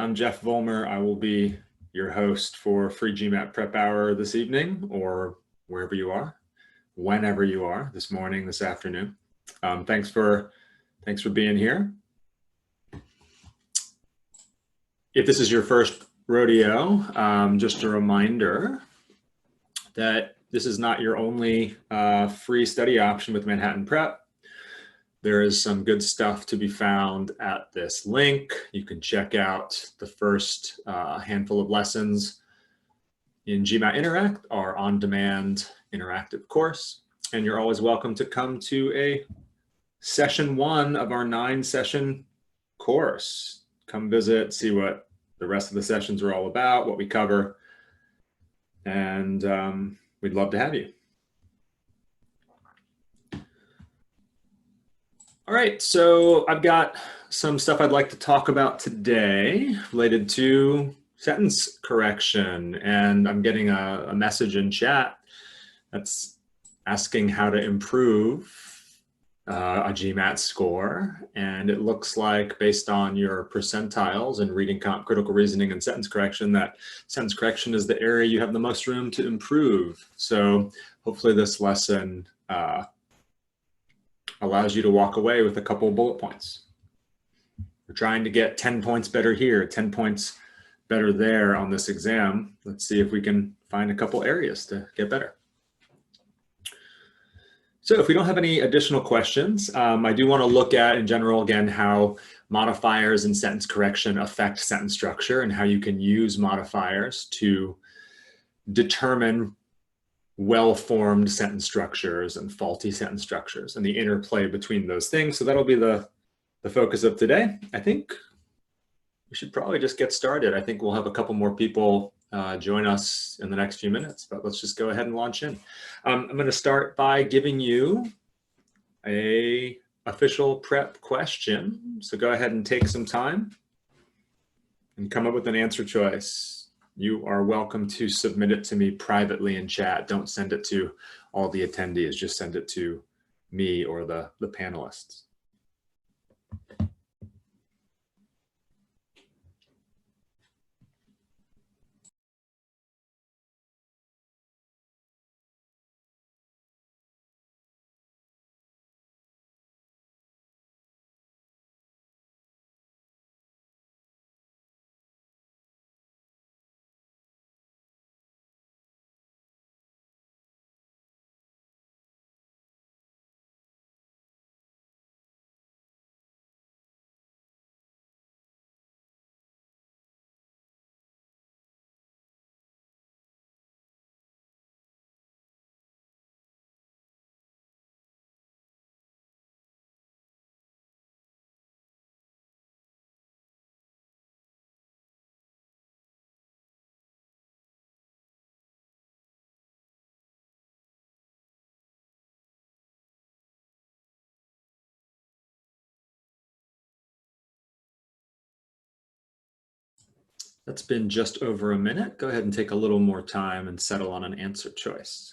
I'm Jeff Volmer. I will be your host for Free Gmat Prep Hour this evening, or wherever you are, whenever you are, this morning, this afternoon. Thanks for being here. If this is your first rodeo, just a reminder that this is not your only free study option with Manhattan Prep. There is some good stuff to be found at this link. You can check out the first handful of lessons in Gmat Interact, our on-demand interactive course. And you're always welcome to come to a session 1 of our 9-session course. Come visit, see what the rest of the sessions are all about, what we cover, and we'd love to have you. All right, so I've got some stuff I'd like to talk about today related to sentence correction, and I'm getting a message in chat that's asking how to improve a Gmat score, and it looks like based on your percentiles in reading, comp, critical reasoning, and sentence correction, that sentence correction is the area you have the most room to improve. So hopefully this lesson allows you to walk away with a couple of bullet points. We're trying to get 10 points better here, 10 points better there on this exam. Let's see if we can find a couple areas to get better. So if we don't have any additional questions, I do want to look at, in general, again, how modifiers and sentence correction affect sentence structure and how you can use modifiers to determine well-formed sentence structures and faulty sentence structures and the interplay between those things. So that'll be the focus of today. I think we should probably just get started. I think we'll have a couple more people join us in the next few minutes, but let's just go ahead and launch in. I'm going to start by giving you an official prep question. So go ahead and take some time and come up with an answer choice. You are welcome to submit it to me privately in chat. Don't send it to all the attendees. Just send it to me or the panelists. That's been just over a minute. Go ahead and take a little more time and settle on an answer choice.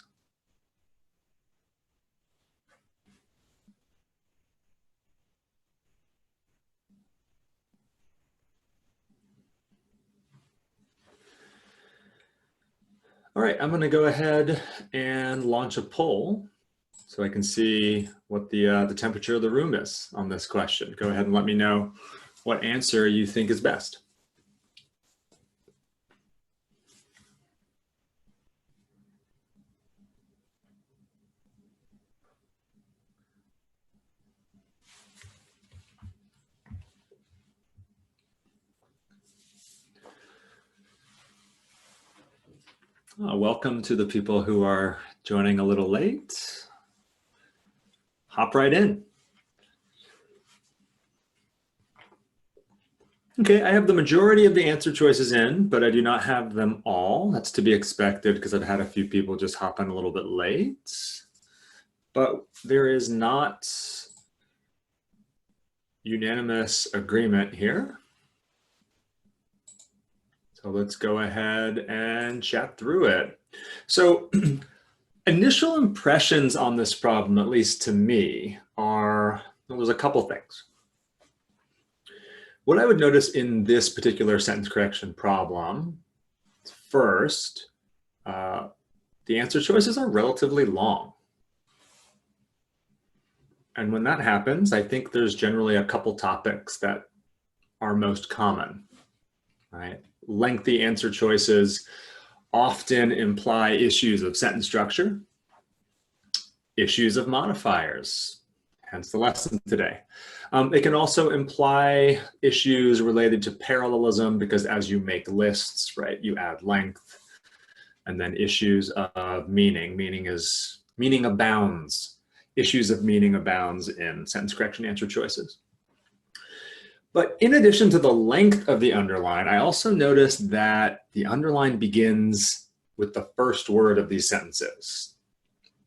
All right, I'm going to go ahead and launch a poll so I can see what the temperature of the room is on this question. Go ahead and let me know what answer you think is best. Welcome to the people who are joining a little late. Hop right in. Okay, I have the majority of the answer choices in, but I do not have them all. That's to be expected because I've had a few people just hop in a little bit late. But there is not unanimous agreement here. So let's go ahead and chat through it. So initial impressions on this problem, at least to me, are, well, there's a couple things. What I would notice in this particular sentence correction problem, first, the answer choices are relatively long. And when that happens, I think there's generally a couple topics that are most common, right? Lengthy answer choices often imply issues of sentence structure, issues of modifiers, hence the lesson today. It can also imply issues related to parallelism, because as you make lists, right, you add length, and then issues of meaning. Meaning abounds. Issues of meaning abounds in sentence correction answer choices. But in addition to the length of the underline, I also noticed that the underline begins with the first word of these sentences.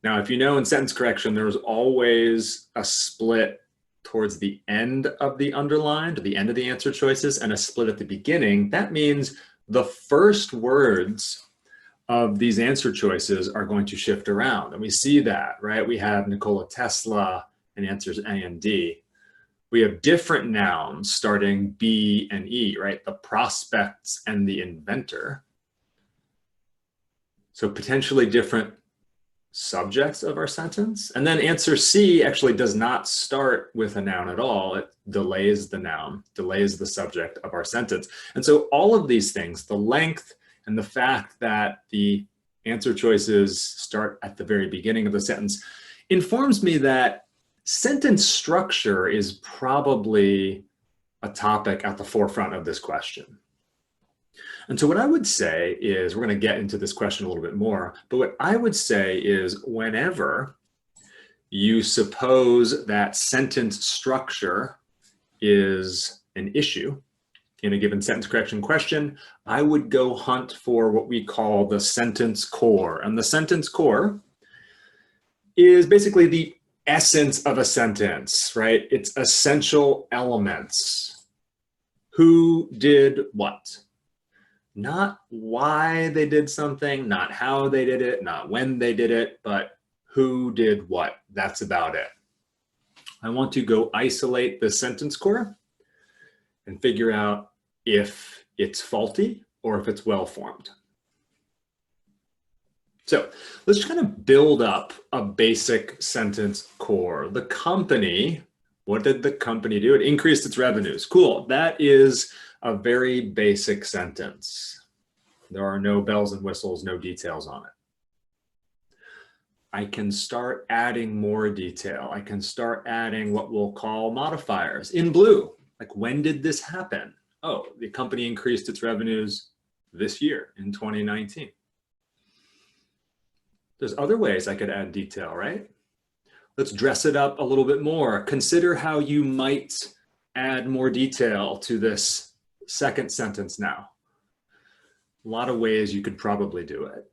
Now, if you know in sentence correction, there's always a split towards the end of the underline, or the end of the answer choices, and a split at the beginning. That means the first words of these answer choices are going to shift around. And we see that, right? We have Nikola Tesla in answers A and D. We have different nouns starting B and E, right? The prospects and the inventor. So potentially different subjects of our sentence. And then answer C actually does not start with a noun at all. It delays the noun, delays the subject of our sentence. And so all of these things, the length and the fact that the answer choices start at the very beginning of the sentence, informs me that sentence structure is probably a topic at the forefront of this question. And so what I would say is, we're going to get into this question a little bit more, but what I would say is, whenever you suppose that sentence structure is an issue in a given sentence correction question, I would go hunt for what we call the sentence core. And the sentence core is basically the essence of a sentence, right? It's essential elements. Who did what? Not why they did something, not how they did it, not when they did it, but who did what. That's about it. I want to go isolate the sentence core and figure out if it's faulty or if it's well-formed. So let's just kind of build up a basic sentence core. The company, what did the company do? It increased its revenues. Cool, that is a very basic sentence. There are no bells and whistles, no details on it. I can start adding more detail. I can start adding what we'll call modifiers in blue. Like, when did this happen? Oh, the company increased its revenues this year in 2019. There's other ways I could add detail, right? Let's dress it up a little bit more. Consider how you might add more detail to this second sentence now. A lot of ways you could probably do it.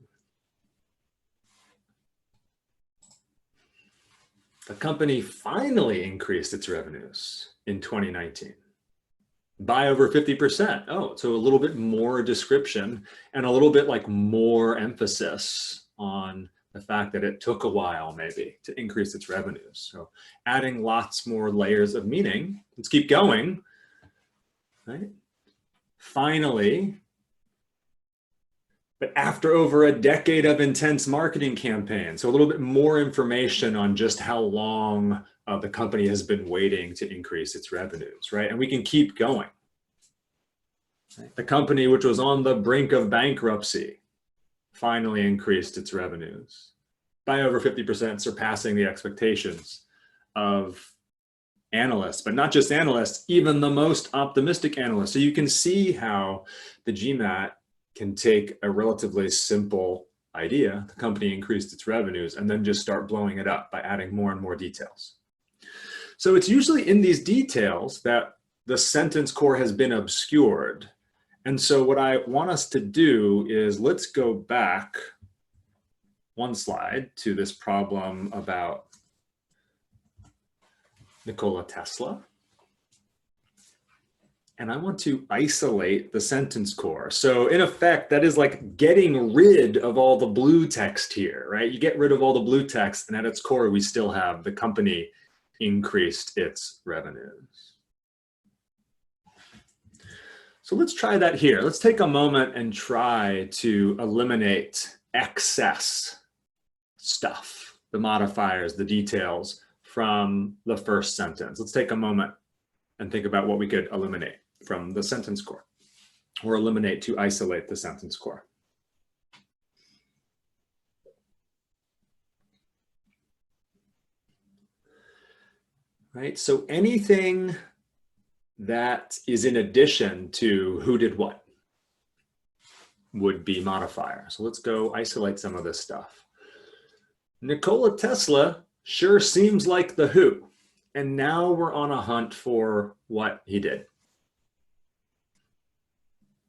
The company finally increased its revenues in 2019 by over 50%. Oh, so a little bit more description and a little bit like more emphasis on the fact that it took a while maybe to increase its revenues. So adding lots more layers of meaning. Let's keep going, right? Finally, but after over a decade of intense marketing campaigns, so a little bit more information on just how long the company has been waiting to increase its revenues, right? And we can keep going. Right? The company, which was on the brink of bankruptcy, finally increased its revenues by over 50%, surpassing the expectations of analysts, but not just analysts, even the most optimistic analysts. So you can see how the Gmat can take a relatively simple idea, the company increased its revenues, and then just start blowing it up by adding more and more details. So it's usually in these details that the sentence core has been obscured. And so what I want us to do is, let's go back one slide to this problem about Nikola Tesla. And I want to isolate the sentence core. So in effect, that is like getting rid of all the blue text here, right? You get rid of all the blue text, and at its core, we still have the company increased its revenues. So let's try that here. Let's take a moment and try to eliminate excess stuff, the modifiers, the details from the first sentence. Let's take a moment and think about what we could eliminate from the sentence core, or eliminate to isolate the sentence core. Right, so anything that is in addition to who did what would be modifier. So let's go isolate some of this stuff. Nikola Tesla sure seems like the who, and now we're on a hunt for what he did.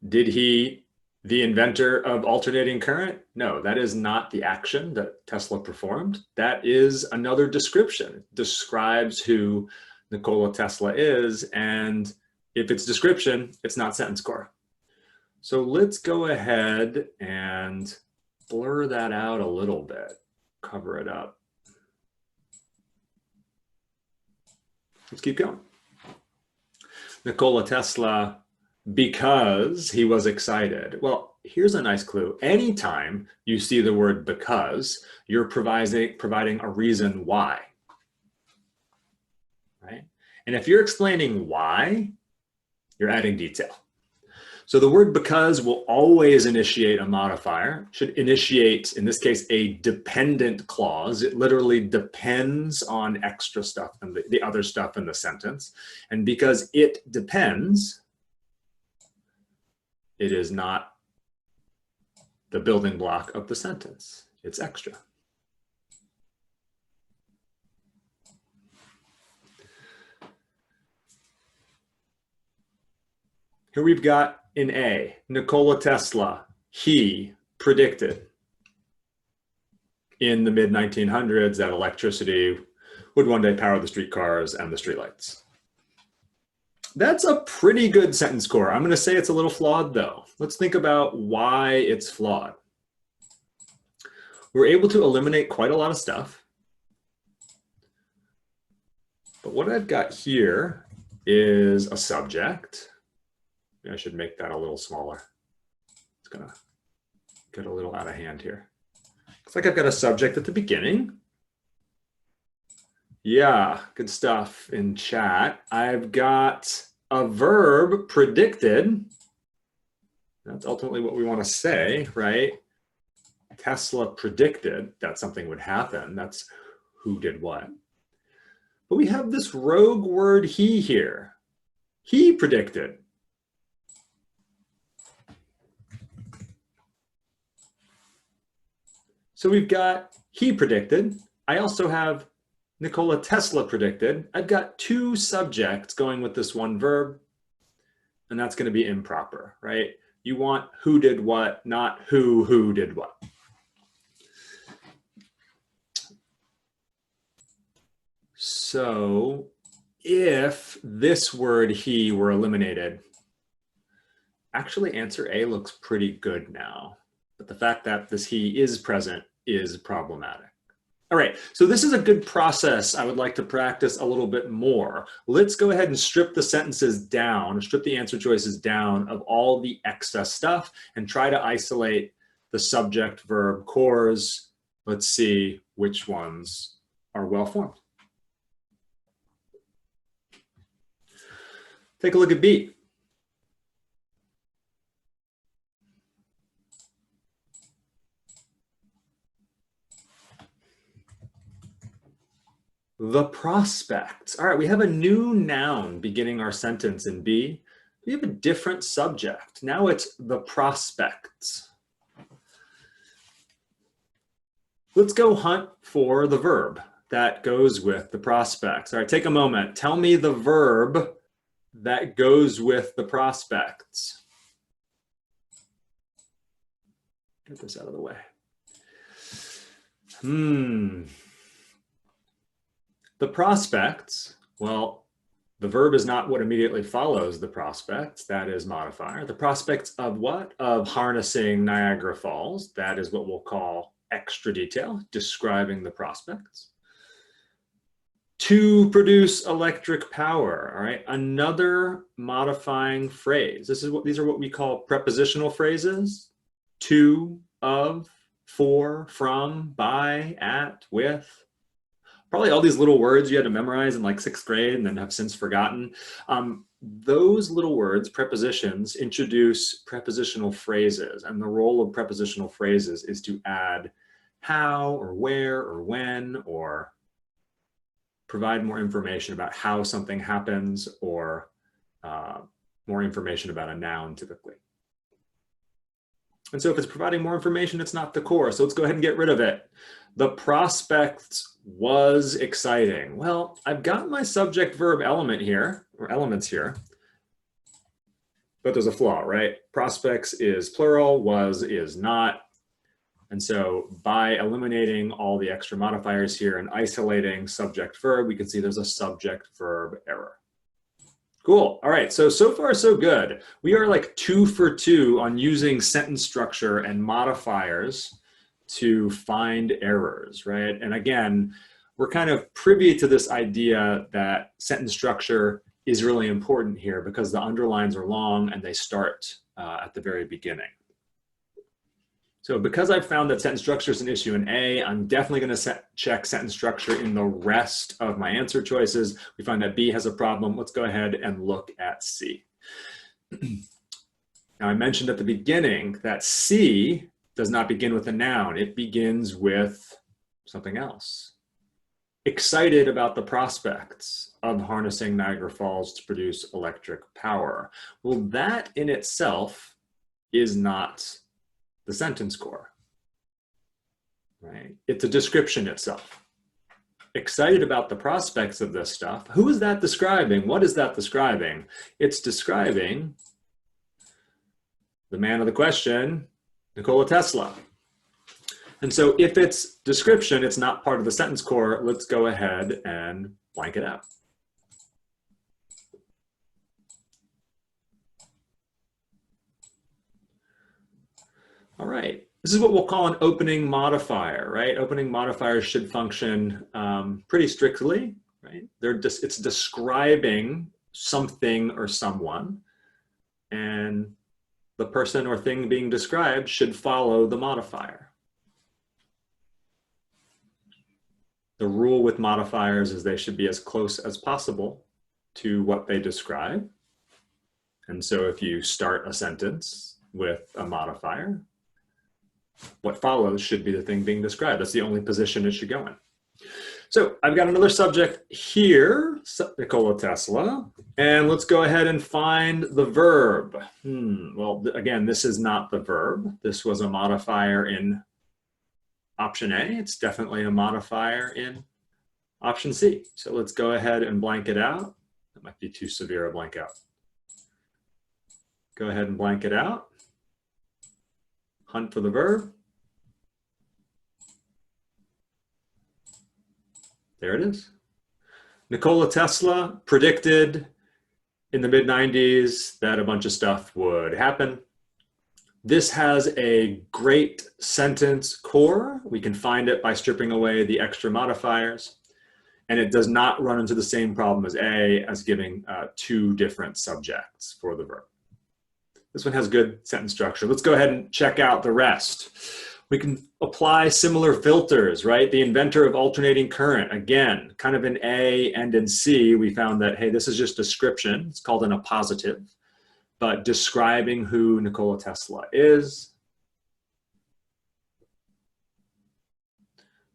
Did he the inventor of alternating current? No, that is not the action that Tesla performed. That is another description. It describes who Nikola Tesla is, and if it's description, it's not sentence core. So let's go ahead and blur that out a little bit, cover it up. Let's keep going. Nikola Tesla, because he was excited. Well, here's a nice clue. Anytime you see the word because, you're providing a reason why, right? And if you're explaining why, you're adding detail. So the word because will always initiate a modifier, should initiate, in this case, a dependent clause. It literally depends on extra stuff and the other stuff in the sentence. And because it depends, it is not the building block of the sentence. It's extra. Here we've got in A, Nikola Tesla, he predicted in the mid-1900s that electricity would one day power the streetcars and the streetlights. That's a pretty good sentence core. I'm going to say it's a little flawed though. Let's think about why it's flawed. We're able to eliminate quite a lot of stuff. But what I've got here is a subject. Maybe I should make that a little smaller. It's going to get a little out of hand here. Looks like I've got a subject at the beginning. Yeah, good stuff in chat. I've got a verb predicted. That's ultimately what we want to say, right? Tesla predicted that something would happen. That's who did what. But we have this rogue word he here. He predicted. So we've got he predicted. I also have Nikola Tesla predicted. I've got two subjects going with this one verb, and that's going to be improper, right? You want who did what, not who did what. So if this word he were eliminated, actually answer A looks pretty good now. But the fact that this he is present is problematic. All right, so this is a good process I would like to practice a little bit more. Let's go ahead and strip the sentences down, strip the answer choices down of all the excess stuff and try to isolate the subject verb cores. Let's see which ones are well formed. Take a look at B. The prospects. All right, we have a new noun beginning our sentence in B. We have a different subject. Now it's the prospects. Let's go hunt for the verb that goes with the prospects. All right, take a moment. Tell me the verb that goes with the prospects. Get this out of the way. The prospects, well, the verb is not what immediately follows the prospects. That is modifier. The prospects of what? Of harnessing Niagara Falls. That is what we'll call extra detail, describing the prospects. To produce electric power, all right? Another modifying phrase. These are what we call prepositional phrases. To, of, for, from, by, at, with. Probably all these little words you had to memorize in like 6th grade and then have since forgotten. Those little words, prepositions, introduce prepositional phrases, and the role of prepositional phrases is to add how or where or when, or provide more information about how something happens, or more information about a noun typically. And so if it's providing more information, it's not the core. So let's go ahead and get rid of it. The prospects was exciting. Well, I've got my subject verb element here, or elements here, but there's a flaw, right? Prospects is plural, was is not. And so by eliminating all the extra modifiers here and isolating subject verb, we can see there's a subject verb error. Cool. All right. So far, so good. We are like 2 for 2 on using sentence structure and modifiers to find errors, right? And again, we're kind of privy to this idea that sentence structure is really important here because the underlines are long and they start at the very beginning. So because I've found that sentence structure is an issue in A, I'm definitely going to check sentence structure in the rest of my answer choices. We find that B has a problem. Let's go ahead and look at C. Now, I mentioned at the beginning that C does not begin with a noun. It begins with something else. Excited about the prospects of harnessing Niagara Falls to produce electric power. Well, that in itself is not the sentence core, right? It's a description itself. Excited about the prospects of this stuff. Who is that describing? What is that describing? It's describing the man of the question, Nikola Tesla. And so if it's description, it's not part of the sentence core. Let's go ahead and blank it out. All right, this is what we'll call an opening modifier, right? Opening modifiers should function pretty strictly, right? It's describing something or someone, and the person or thing being described should follow the modifier. The rule with modifiers is they should be as close as possible to what they describe. And so if you start a sentence with a modifier, what follows should be the thing being described. That's the only position it should go in. So I've got another subject here, Nikola Tesla, and let's go ahead and find the verb. Well, again, this is not the verb. This was a modifier in option A. It's definitely a modifier in option C. So let's go ahead and blank it out. That might be too severe a blank out. Go ahead and blank it out. Hunt for the verb. There it is. Nikola Tesla predicted in the mid-90s that a bunch of stuff would happen. This has a great sentence core. We can find it by stripping away the extra modifiers. And it does not run into the same problem as A, as giving 2 different subjects for the verb. This one has good sentence structure. Let's go ahead and check out the rest. We can apply similar filters, right? The inventor of alternating current, again, kind of in A and in C, we found that, hey, this is just description. It's called an appositive, but describing who Nikola Tesla is.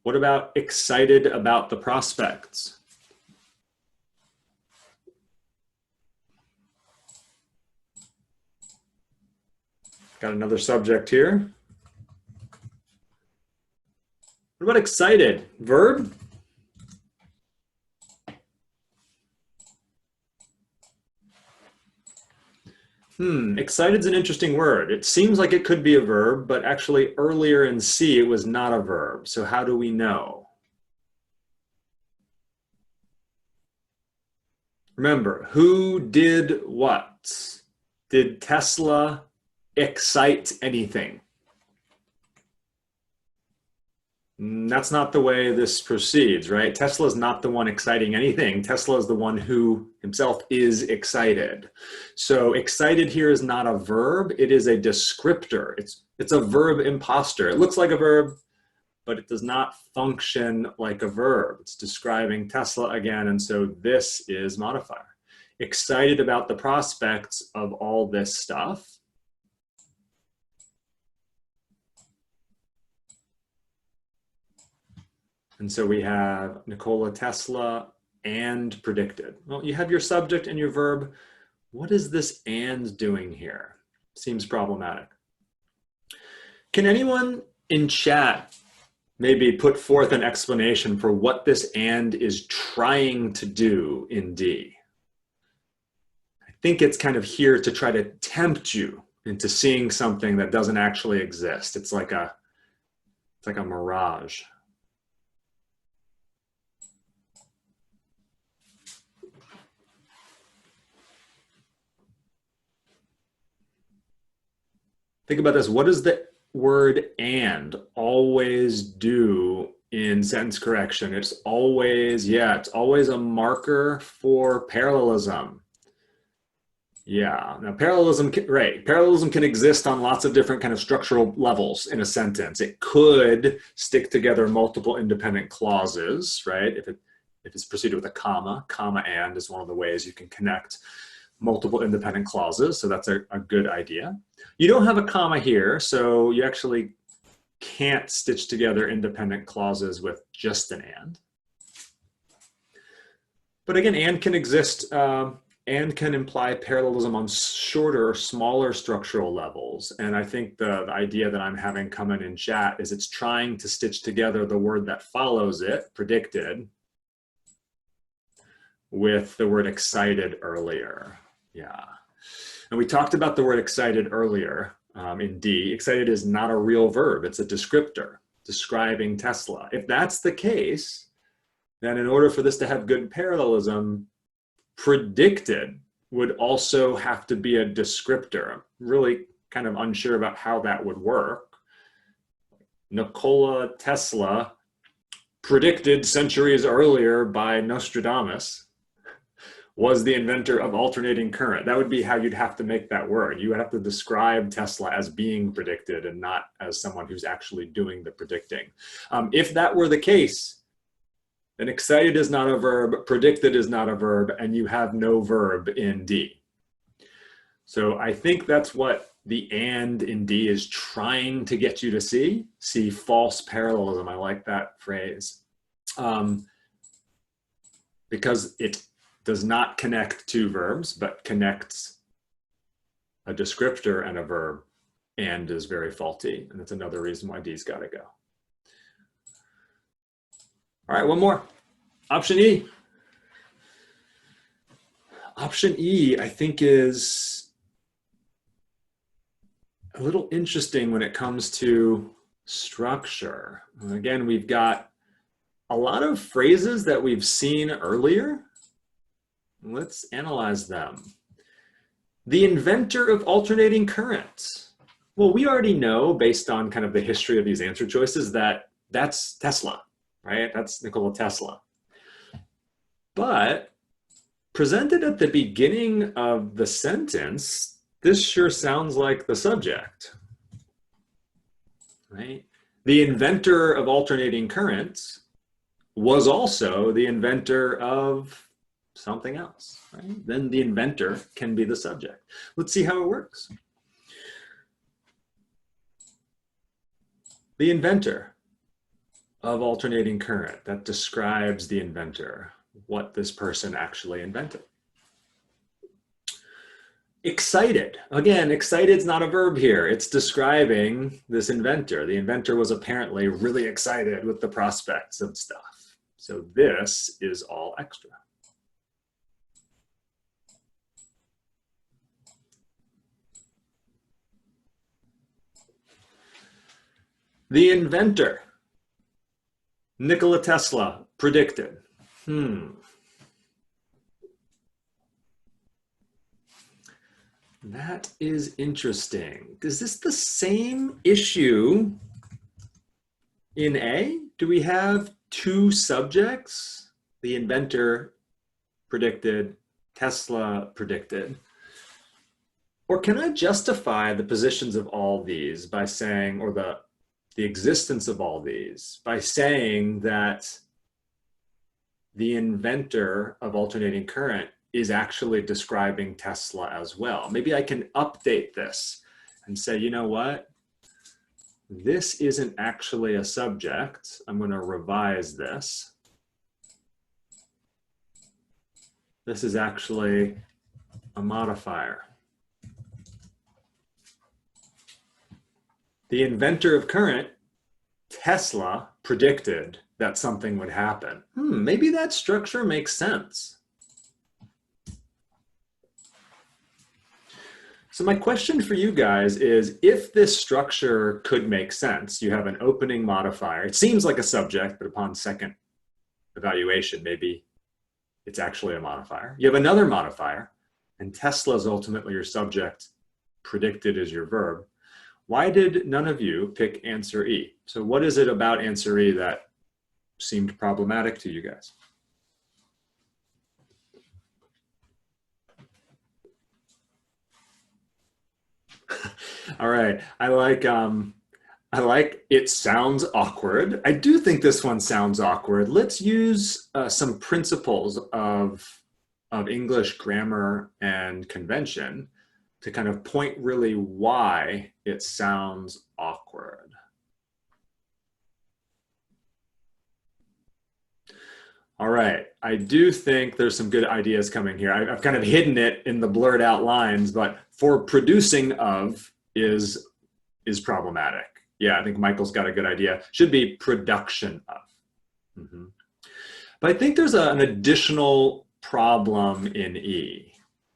What about excited about the prospects? Got another subject here. What about excited? Verb? Excited's an interesting word. It seems like it could be a verb, but actually earlier in C, it was not a verb. So how do we know? Remember, who did what? Did Tesla excite anything? That's not the way this proceeds, right? Tesla is not the one exciting anything. Tesla is the one who himself is excited. So excited here is not a verb, it is a descriptor. It's a verb imposter. It looks like a verb, but it does not function like a verb. It's describing Tesla again, and so this is modifier. Excited about the prospects of all this stuff. And so we have Nikola Tesla and predicted. Well, you have your subject and your verb. What is this and doing here? Seems problematic. Can anyone in chat maybe put forth an explanation for what this and is trying to do in D? I think it's kind of here to try to tempt you into seeing something that doesn't actually exist. It's like a mirage. Think about this. What does the word and always do in sentence correction? It's always, it's always a marker for parallelism. Yeah, now parallelism, right. Parallelism can exist on lots of different kind of structural levels in a sentence. It could stick together multiple independent clauses, right? If it's preceded with a comma and is one of the ways you can connect multiple independent clauses, so that's a good idea. You don't have a comma here, so you actually can't stitch together independent clauses with just an and. But again, and can exist, and can imply parallelism on shorter, smaller structural levels. And I think the idea that I'm having come in chat is it's trying to stitch together the word that follows it, predicted, with the word excited earlier. Yeah. And we talked about the word excited earlier in D. Excited is not a real verb. It's a descriptor describing Tesla. If that's the case, then in order for this to have good parallelism, predicted would also have to be a descriptor. I'm really kind of unsure about how that would work. Nikola Tesla, predicted centuries earlier by Nostradamus, was the inventor of alternating current. That would be how you'd have to make that word. You would have to describe Tesla as being predicted and not as someone who's actually doing the predicting. If that were the case, then excited is not a verb, predicted is not a verb, and you have no verb in D. So I think that's what the and in D is trying to get you to see. See false parallelism. I like that phrase. Because it does not connect two verbs, but connects a descriptor and a verb, and is very faulty. And that's another reason why D's got to go. All right, one more. Option E. Option E, I think, is a little interesting when it comes to structure. And again, we've got a lot of phrases that we've seen earlier. Let's analyze them. The inventor of alternating currents. Well, we already know, based on kind of the history of these answer choices, that that's Tesla, right? That's Nikola Tesla. But presented at the beginning of the sentence, this sure sounds like the subject, right? The inventor of alternating currents was also the inventor of something else, right? Then the inventor can be the subject. Let's see how it works. The inventor of alternating current, that describes the inventor, what this person actually invented. Excited, again, excited is not a verb here. It's describing this inventor. The inventor was apparently really excited with the prospects of stuff. So this is all extra. The inventor, Nikola Tesla, predicted. That is interesting. Is this the same issue In A, do we have two subjects? The inventor predicted, Tesla predicted. Or can I justify the positions of all these by saying, or the existence of all these by saying that the inventor of alternating current is actually describing Tesla as well? Maybe I can update this and say, you know what? This isn't actually a subject. I'm going to revise this. This is actually a modifier. The inventor of current, Tesla, predicted that something would happen. Maybe that structure makes sense. So my question for you guys is, if this structure could make sense, you have an opening modifier. It seems like a subject, but upon second evaluation, maybe it's actually a modifier. You have another modifier, and Tesla is ultimately your subject, predicted is your verb. Why did none of you pick answer E? So what is it about answer E that seemed problematic to you guys? All right, I like it sounds awkward. I do think this one sounds awkward. Let's use some principles of English grammar and convention to kind of point really why it sounds awkward. All right, I do think there's some good ideas coming here. I've kind of hidden it in the blurred out lines, but for producing of is problematic. Yeah, I think Michael's got a good idea. Should be production of. But I think there's an additional problem in E.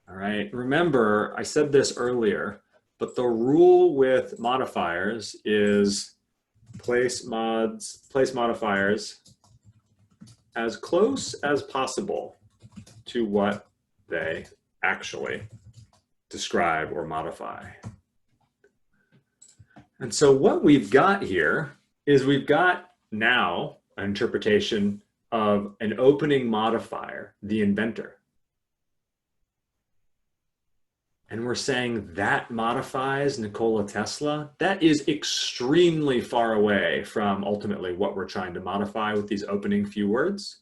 All right, remember, I said this earlier, but the rule with modifiers is place modifiers as close as possible to what they actually describe or modify. And so what we've got here is we've got now an interpretation of an opening modifier, the inventor. And we're saying that modifies Nikola Tesla. That is extremely far away from ultimately what we're trying to modify with these opening few words.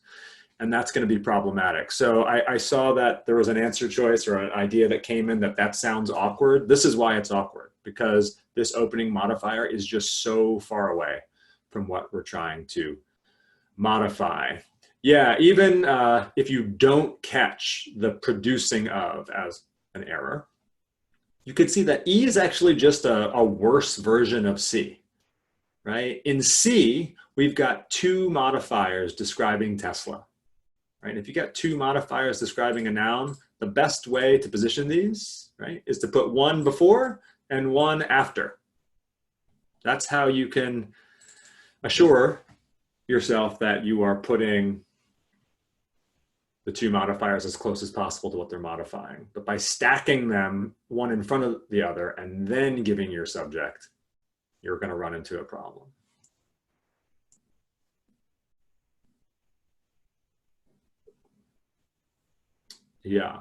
And that's going to be problematic. So I saw that there was an answer choice or an idea that came in that sounds awkward. This is why it's awkward, because this opening modifier is just so far away from what we're trying to modify. Yeah, even if you don't catch the producing of as an error, you could see that E is actually just a worse version of C, right? In C, we've got two modifiers describing Tesla, right? If you got two modifiers describing a noun, the best way to position these, right, is to put one before and one after. That's how you can assure yourself that you are putting the two modifiers as close as possible to what they're modifying. But by stacking them one in front of the other and then giving your subject, you're going to run into a problem. Yeah.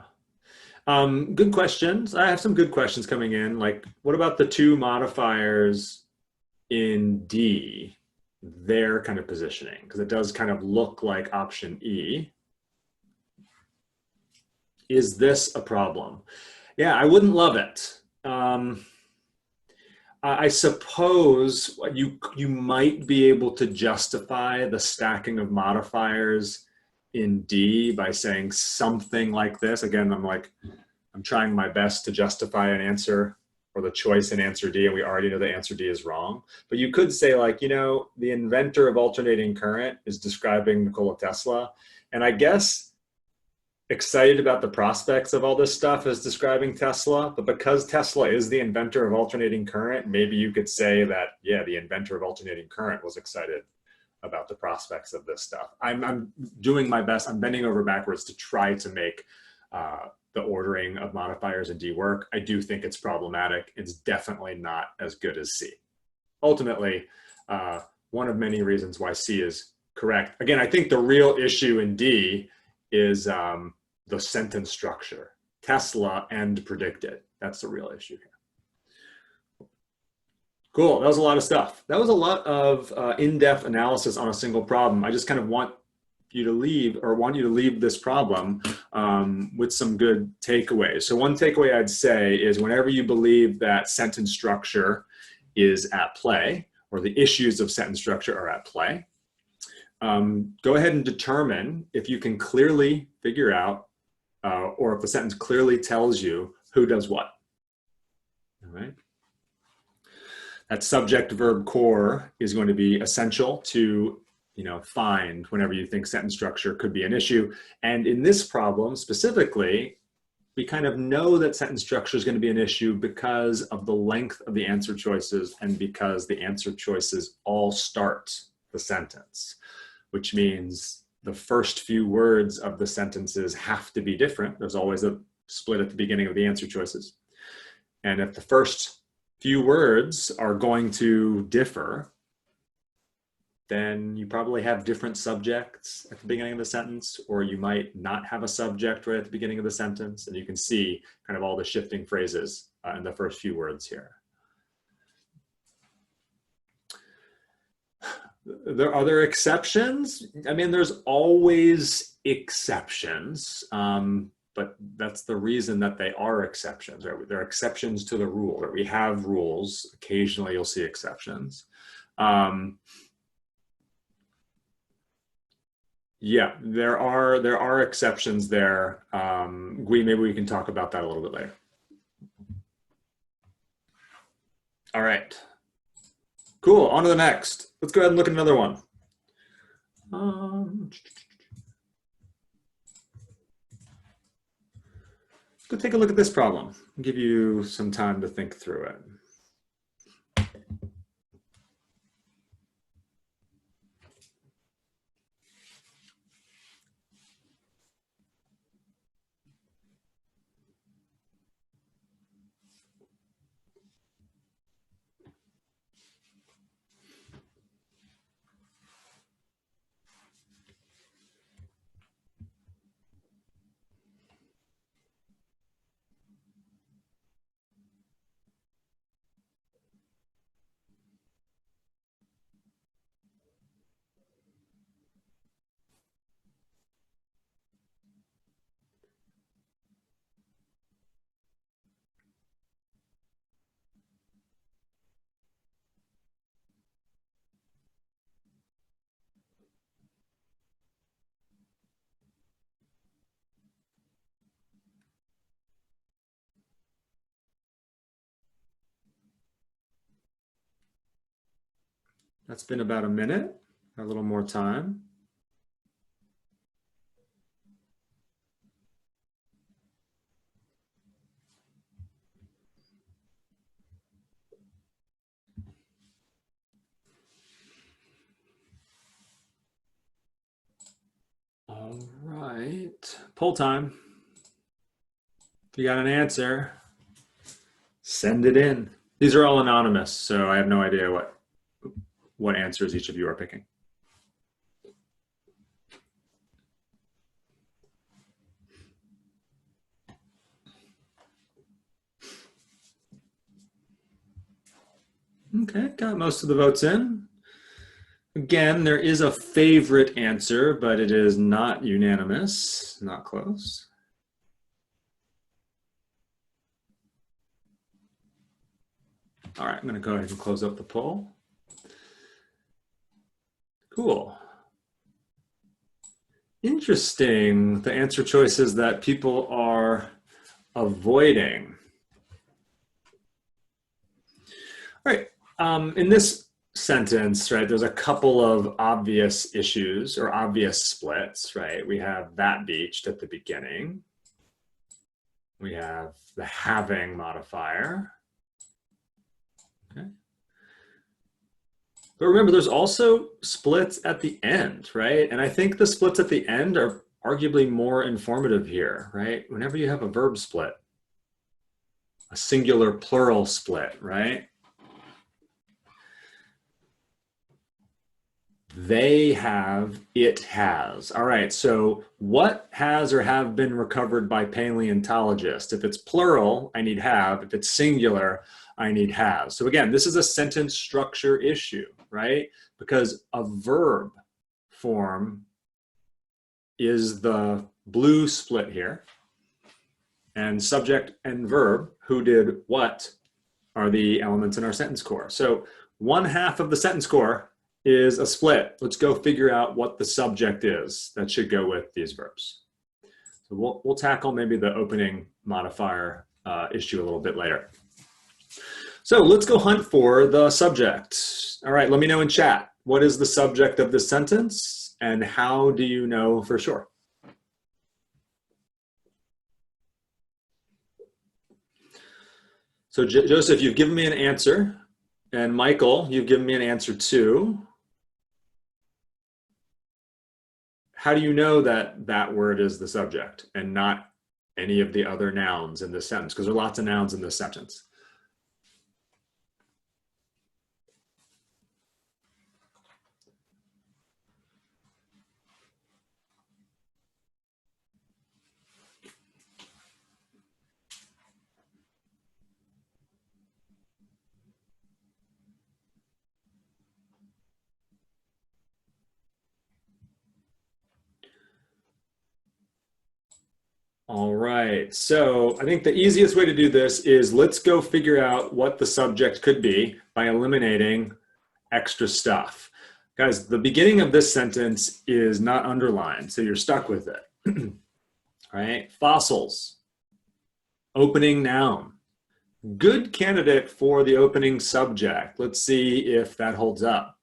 Good questions. I have some good questions coming in. Like, what about the two modifiers in D? Their kind of positioning, because it does kind of look like option E. Is this a problem? Yeah, I wouldn't love it. I suppose you might be able to justify the stacking of modifiers in D by saying something like this. Again, I'm trying my best to justify an answer or the choice in answer D, and we already know the answer D is wrong. But you could say, like, you know, the inventor of alternating current is describing Nikola Tesla, and I guess excited about the prospects of all this stuff as describing Tesla, but because Tesla is the inventor of alternating current, maybe you could say that, yeah, the inventor of alternating current was excited about the prospects of this stuff. I'm doing my best. I'm bending over backwards to try to make the ordering of modifiers in D work. I do think it's problematic. It's definitely not as good as C. Ultimately, one of many reasons why C is correct. Again, I think the real issue in D is the sentence structure. Tesla and predicted. That's the real issue here. Cool, that was a lot of stuff. That was a lot of in-depth analysis on a single problem. I just kind of want you to leave this problem with some good takeaways. So one takeaway I'd say is whenever you believe that sentence structure is at play, or the issues of sentence structure are at play, go ahead and determine if you can clearly figure out, or if the sentence clearly tells you who does what. All right. That subject-verb core is going to be essential to, find whenever you think sentence structure could be an issue. And in this problem specifically, we kind of know that sentence structure is going to be an issue because of the length of the answer choices and because the answer choices all start the sentence, which means the first few words of the sentences have to be different. There's always a split at the beginning of the answer choices. And if the first few words are going to differ, then you probably have different subjects at the beginning of the sentence, or you might not have a subject right at the beginning of the sentence. And you can see kind of all the shifting phrases in the first few words here. There are other exceptions. I mean, there's always exceptions, but that's the reason that they are exceptions, right? They're exceptions to the rule, right? We have rules. Occasionally you'll see exceptions. Yeah, there are exceptions there. Maybe we can talk about that a little bit later. All right. Cool, on to the next. Let's go ahead and look at another one. Go take a look at this problem. I'll give you some time to think through it. That's been about a minute, a little more time. All right, poll time. If you got an answer, send it in. These are all anonymous, so I have no idea what answers each of you are picking. Okay, got most of the votes in. Again, there is a favorite answer, but it is not unanimous, not close. All right, I'm going to go ahead and close up the poll. Cool. Interesting, the answer choices that people are avoiding. All right, in this sentence, right, there's a couple of obvious issues or obvious splits, right? We have that beached at the beginning. We have the having modifier. Okay. But remember, there's also splits at the end, right? And I think the splits at the end are arguably more informative here, right? Whenever you have a verb split, a singular plural split, right? They have, it has. All right, so what has or have been recovered by paleontologists? If it's plural, I need have. If it's singular, I need has. So again, this is a sentence structure issue, right? Because a verb form is the blue split here. And subject and verb, who did what, are the elements in our sentence core. So 1/2 of the sentence core is a split. Let's go figure out what the subject is that should go with these verbs. So we'll tackle maybe the opening modifier issue a little bit later. So let's go hunt for the subject. All right, let me know in chat. What is the subject of this sentence and how do you know for sure? So Joseph, you've given me an answer, and Michael, you've given me an answer too. How do you know that that word is the subject and not any of the other nouns in this sentence? Because there are lots of nouns in this sentence. All right, so I think the easiest way to do this is let's go figure out what the subject could be by eliminating extra stuff. Guys, the beginning of this sentence is not underlined, so you're stuck with it. All right, fossils, opening noun. Good candidate for the opening subject. Let's see if that holds up.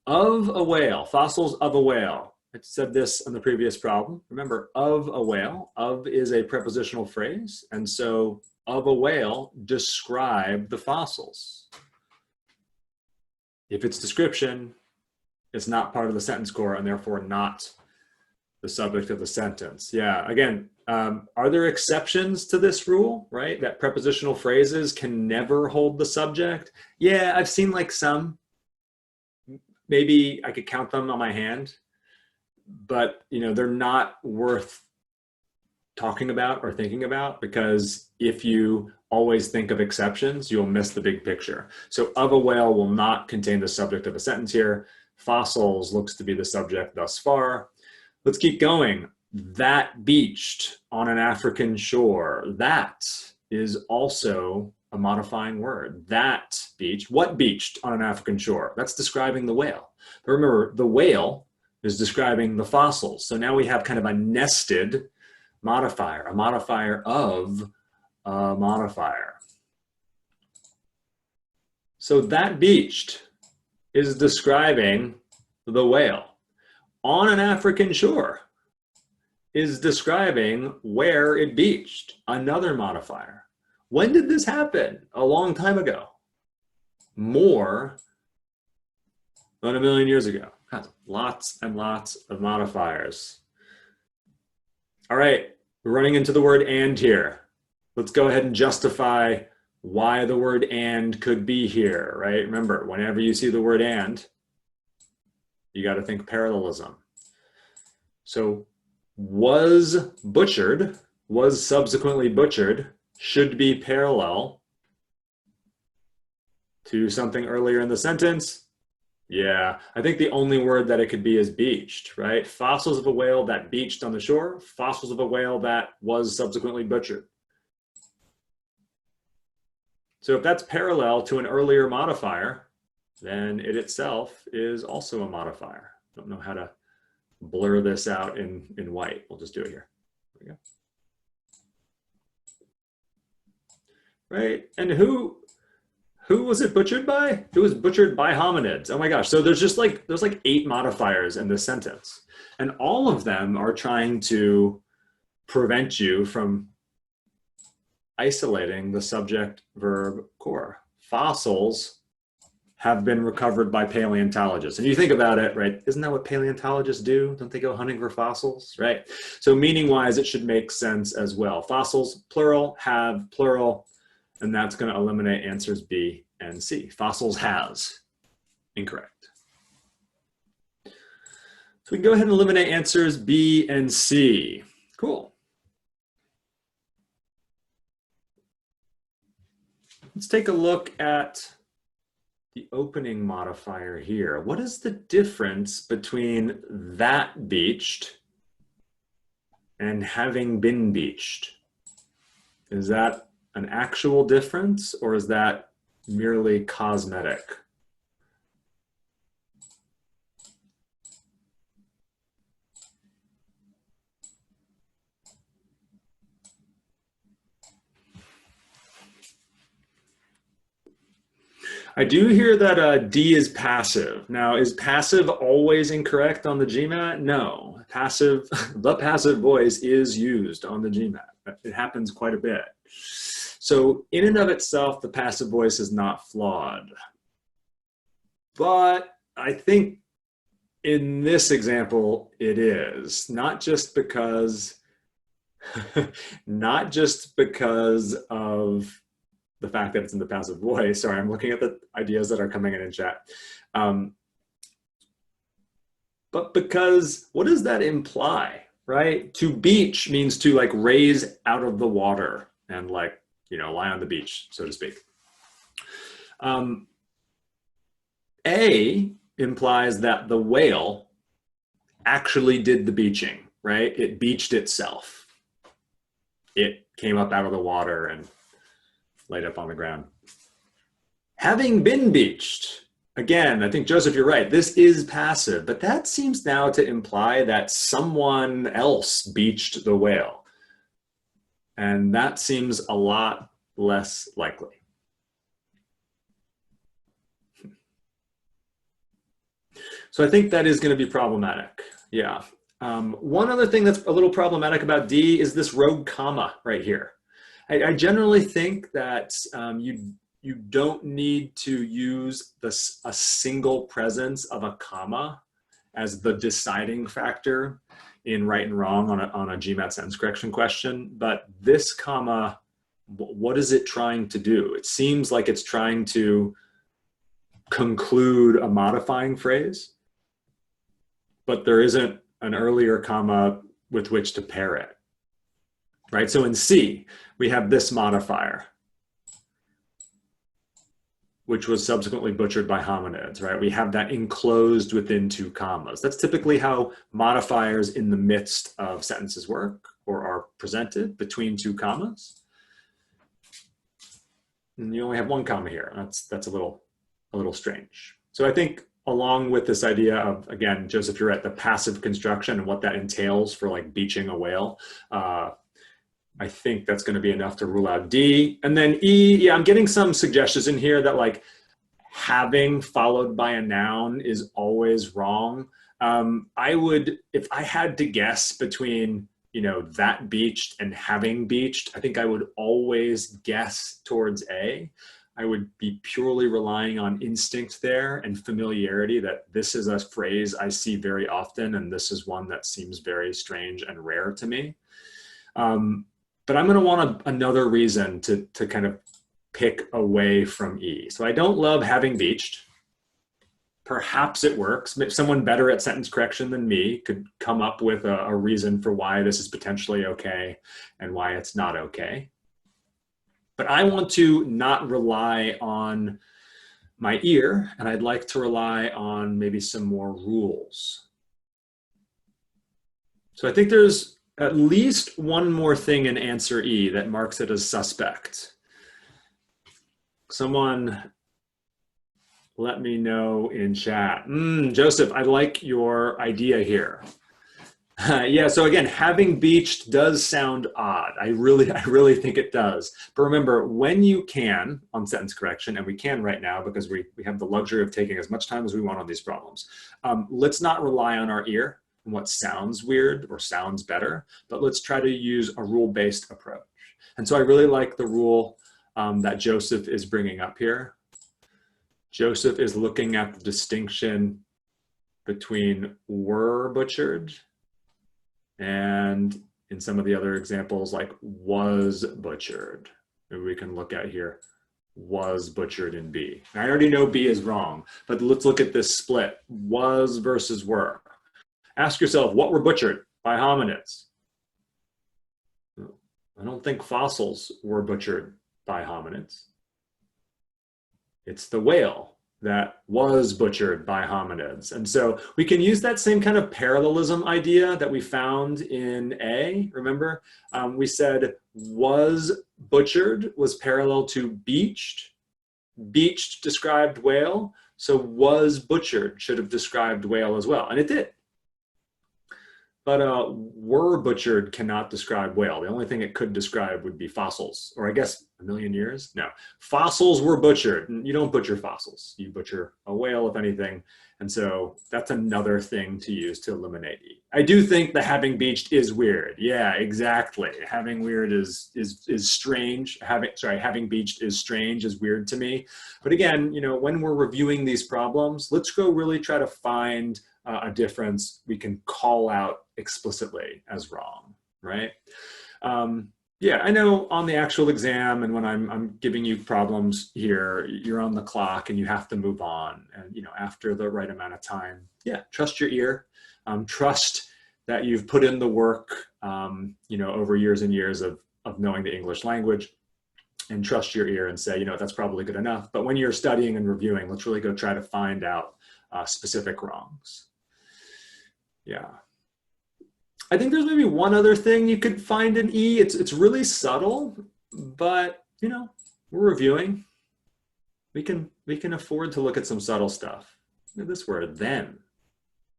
Of a whale, fossils of a whale. I said this in the previous problem. Remember, of a whale, of is a prepositional phrase. And so of a whale, describe the fossils. If it's description, it's not part of the sentence core and therefore not the subject of the sentence. Yeah, again, are there exceptions to this rule, right? That prepositional phrases can never hold the subject? Yeah, I've seen like some. Maybe I could count them on my hand. But you know, they're not worth talking about or thinking about, because if you always think of exceptions, you'll miss the big picture. So of a whale will not contain the subject of a sentence here. Fossils looks to be the subject thus far. Let's keep going. That beached on an African shore. That is also a modifying word. That beached. What beached on an African shore? That's describing the whale. But remember, the whale is describing the fossils. So now we have kind of a nested modifier, a modifier of a modifier. So that beached is describing the whale. On an African shore is describing where it beached, another modifier. When did this happen? A long time ago. More than 1 million years ago. Lots and lots of modifiers. All right, we're running into the word and here. Let's go ahead and justify why the word and could be here, right? Remember, whenever you see the word and, you got to think parallelism. So was butchered, was subsequently butchered, should be parallel to something earlier in the sentence. Yeah, I think the only word that it could be is beached, right? Fossils of a whale that beached on the shore, fossils of a whale that was subsequently butchered. So if that's parallel to an earlier modifier, then it itself is also a modifier. Don't know how to blur this out in white. We'll just do it here. There we go. Right, and who was it butchered by? It was butchered by hominids. Oh my gosh. So there's like 8 modifiers in this sentence. And all of them are trying to prevent you from isolating the subject verb core. Fossils have been recovered by paleontologists. And you think about it, right? Isn't that what paleontologists do? Don't they go hunting for fossils, right? So meaning wise, it should make sense as well. Fossils, plural, have, plural. And that's going to eliminate answers B and C. Fossils has. Incorrect. So we can go ahead and eliminate answers B and C. Cool. Let's take a look at the opening modifier here. What is the difference between that beached and having been beached? Is that an actual difference or is that merely cosmetic? I do hear that D is passive. Now, is passive always incorrect on the Gmat? No. Passive, the passive voice is used on the Gmat. It happens quite a bit. So in and of itself, the passive voice is not flawed. But I think in this example, it is. Not just because of the fact that it's in the passive voice. Sorry, I'm looking at the ideas that are coming in chat. But because, what does that imply, right? To beach means to like raise out of the water and like, you know, lie on the beach, so to speak. A implies that the whale actually did the beaching, right? It beached itself. It came up out of the water and laid up on the ground. Having been beached, again, I think Joseph, you're right, this is passive, but that seems now to imply that someone else beached the whale. And that seems a lot less likely. So I think that is going to be problematic. Yeah. One other thing that's a little problematic about D is this rogue comma right here. I generally think that you don't need to use a single presence of a comma as the deciding factor in right and wrong on a Gmat sentence correction question. But this comma, what is it trying to do? It seems like it's trying to conclude a modifying phrase, but there isn't an earlier comma with which to pair it, right? So in C, we have this modifier, which was subsequently butchered by hominids, right? We have that enclosed within two commas. That's typically how modifiers in the midst of sentences work or are presented between two commas. And you only have one comma here. That's a little strange. So I think along with this idea of, again, Joseph, you're at the passive construction and what that entails for like beaching a whale, I think that's going to be enough to rule out D. And then E, yeah, I'm getting some suggestions in here that like having followed by a noun is always wrong. I would, if I had to guess between, you know, that beached and having beached, I think I would always guess towards A. I would be purely relying on instinct there and familiarity that this is a phrase I see very often and this is one that seems very strange and rare to me. But I'm going to want another reason to kind of pick away from E. So I don't love having beached. Perhaps it works. Maybe someone better at sentence correction than me could come up with a reason for why this is potentially okay and why it's not okay. But I want to not rely on my ear, and I'd like to rely on maybe some more rules. So I think there's at least one more thing in answer E that marks it as suspect. Someone let me know in chat. Joseph, I like your idea here. Yeah, so again, having beached does sound odd. I really think it does. But remember, when you can on sentence correction, and we can right now because we have the luxury of taking as much time as we want on these problems, let's not rely on our ear and what sounds weird or sounds better, but let's try to use a rule-based approach. And so I really like the rule that Joseph is bringing up here. Joseph is looking at the distinction between were butchered and in some of the other examples like was butchered. Maybe we can look at here, was butchered in B. And I already know B is wrong, but let's look at this split, was versus were. Ask yourself, what were butchered by hominids? I don't think fossils were butchered by hominids. It's the whale that was butchered by hominids. And so we can use that same kind of parallelism idea that we found in A. Remember, we said was butchered was parallel to beached. Beached described whale, so was butchered should have described whale as well, and it did. But were butchered cannot describe whale. The only thing it could describe would be fossils, or I guess a million years. No, fossils were butchered. You don't butcher fossils. You butcher a whale, if anything. And so that's another thing to use to eliminate E. I do think the having beached is weird. Yeah, exactly. Having weird is strange. Having beached is strange, is weird to me. But again, you know, when we're reviewing these problems, let's go really try to find a difference we can call out explicitly as wrong, right? Yeah, I know on the actual exam and when I'm giving you problems here, you're on the clock and you have to move on. And, you know, after the right amount of time, yeah, trust your ear. Trust that you've put in the work, you know, over years and years of knowing the English language, and trust your ear and say, you know, that's probably good enough. But when you're studying and reviewing, let's really go try to find out specific wrongs. Yeah. I think there's maybe one other thing you could find in E. It's really subtle, but you know, we're reviewing. We can afford to look at some subtle stuff. Look at this word, then.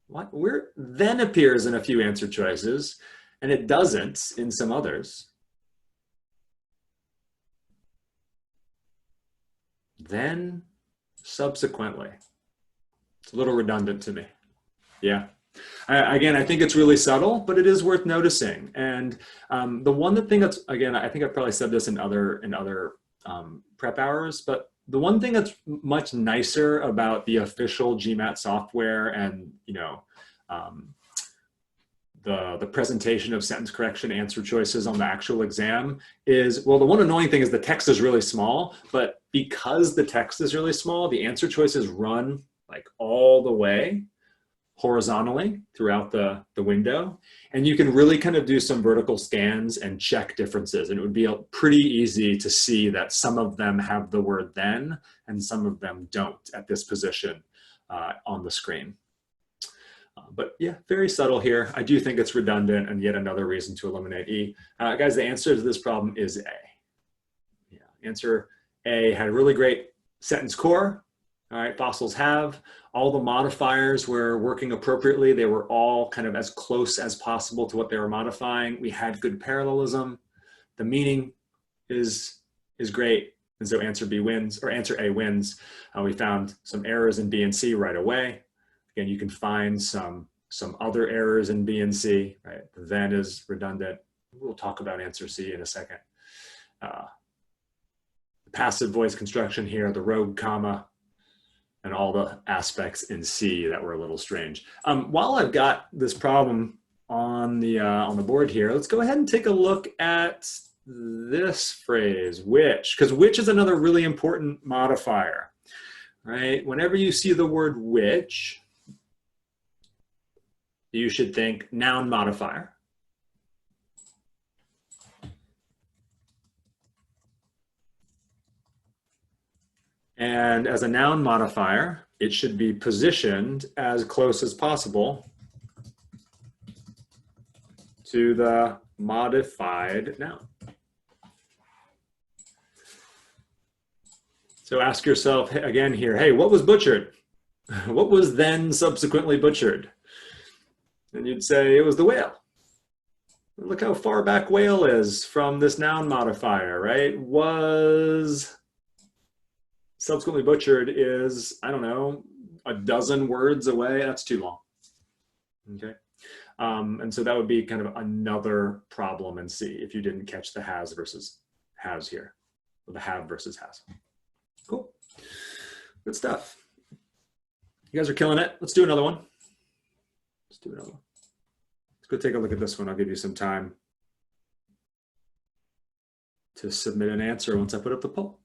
Where then appears in a few answer choices, and it doesn't in some others. Then subsequently. It's a little redundant to me. Yeah. Again, I think it's really subtle, but it is worth noticing. And the one thing that's, again, I think I've probably said this in other prep hours, but the one thing that's much nicer about the official Gmat software and, you know, the presentation of sentence correction answer choices on the actual exam is, well, the one annoying thing is the text is really small, but because the text is really small, the answer choices run like all the way horizontally throughout the window. And you can really kind of do some vertical scans and check differences. And it would be pretty easy to see that some of them have the word then and some of them don't at this position on the screen. But yeah, very subtle here. I do think it's redundant and yet another reason to eliminate E. Guys, the answer to this problem is A. Yeah, answer A had a really great sentence core. All right, fossils have. All the modifiers were working appropriately. They were all kind of as close as possible to what they were modifying. We had good parallelism. The meaning is great. And so answer B wins, or answer A wins. We found some errors in B and C right away. Again, you can find some other errors in B and C, right? The then is redundant. We'll talk about answer C in a second. The passive voice construction here, the rogue comma, and all the aspects in C that were a little strange. While I've got this problem on the board here, let's go ahead and take a look at this phrase, which, because which is another really important modifier, right? Whenever you see the word which, you should think noun modifier. And as a noun modifier, it should be positioned as close as possible to the modified noun. So ask yourself again here, hey, what was butchered? What was then subsequently butchered? And you'd say it was the whale. Look how far back whale is from this noun modifier, right? Was subsequently butchered is, I don't know, a dozen words away. That's too long. Okay. And so that would be kind of another problem in C if you didn't catch the has versus has here, or the have versus has. Cool. Good stuff. You guys are killing it. Let's do another one. Let's do another one. Let's go take a look at this one. I'll give you some time to submit an answer once I put up the poll.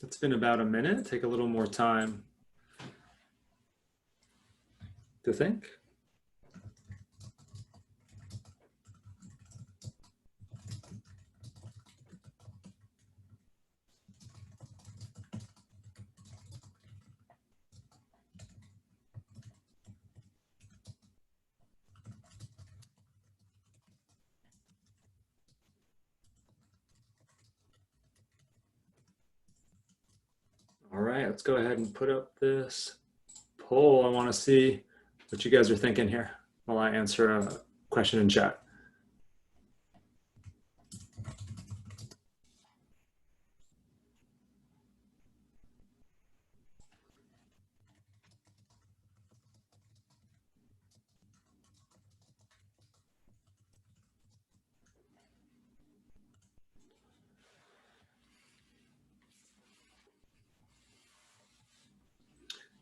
It's been about a minute. Take a little more time to think. All right, let's go ahead and put up this poll. I want to see what you guys are thinking here while I answer a question in chat.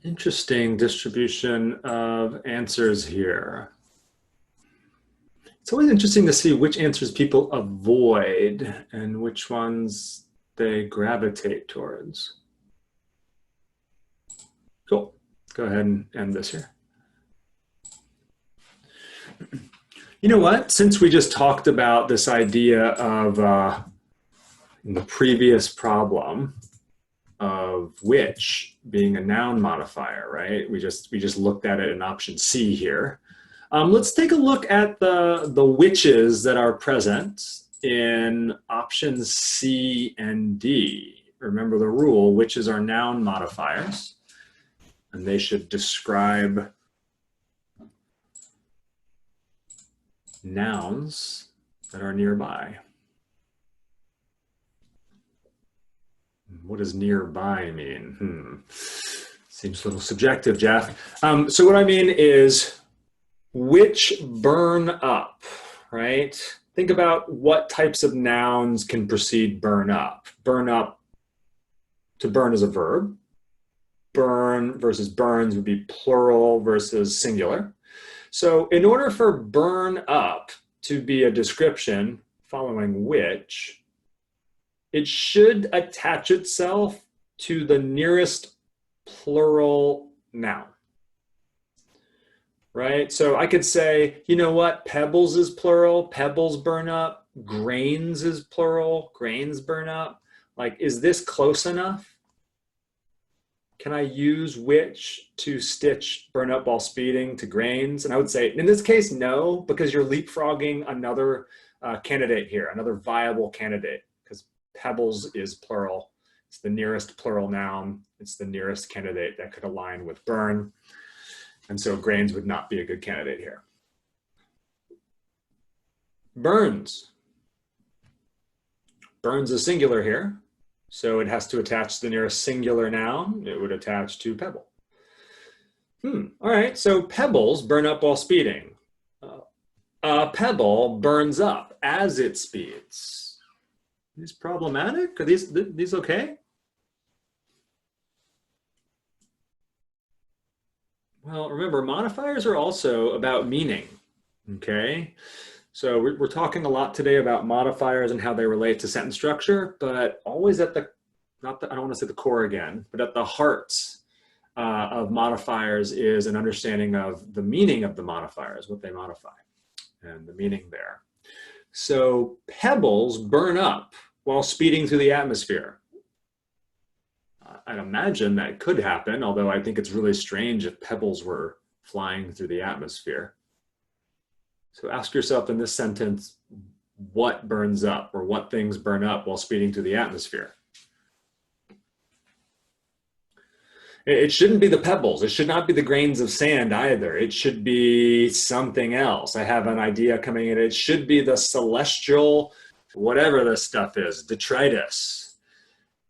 Interesting distribution of answers here. It's always interesting to see which answers people avoid and which ones they gravitate towards. Cool. Go ahead and end this here. You know what? Since we just talked about this idea of in the previous problem of which being a noun modifier, right? We just looked at it in option C here. Let's take a look at the whiches that are present in options C and D. Remember the rule, whiches are noun modifiers, and they should describe nouns that are nearby. What does nearby mean? Seems a little subjective, Jeff. So what I mean is which burn up, right? Think about what types of nouns can precede burn up. Burn up, to burn is a verb. Burn versus burns would be plural versus singular. So in order for burn up to be a description following which, it should attach itself to the nearest plural noun, right? So I could say, you know what, pebbles is plural, pebbles burn up, grains is plural, grains burn up. Like, is this close enough? Can I use which to stitch burn up while speeding to grains? And I would say, in this case, no, because you're leapfrogging another candidate here, another viable candidate, because pebbles is plural. It's the nearest plural noun. It's the nearest candidate that could align with burn. And so grains would not be a good candidate here. Burns. Burns is singular here. So it has to attach to the nearest singular noun. It would attach to pebble. All right, so pebbles burn up while speeding. A pebble burns up as it speeds. Are these problematic? Are these okay? Well, remember, modifiers are also about meaning, okay? So we're talking a lot today about modifiers and how they relate to sentence structure, but always at the, I don't want to say the core again, but at the heart of modifiers is an understanding of the meaning of the modifiers, what they modify, and the meaning there. So pebbles burn up while speeding through the atmosphere. I'd imagine that could happen, although I think it's really strange if pebbles were flying through the atmosphere. So ask yourself in this sentence, what burns up, or what things burn up while speeding through the atmosphere? It shouldn't be the pebbles. It should not be the grains of sand either. It should be something else. I have an idea coming in. It should be the celestial, whatever this stuff is, detritus.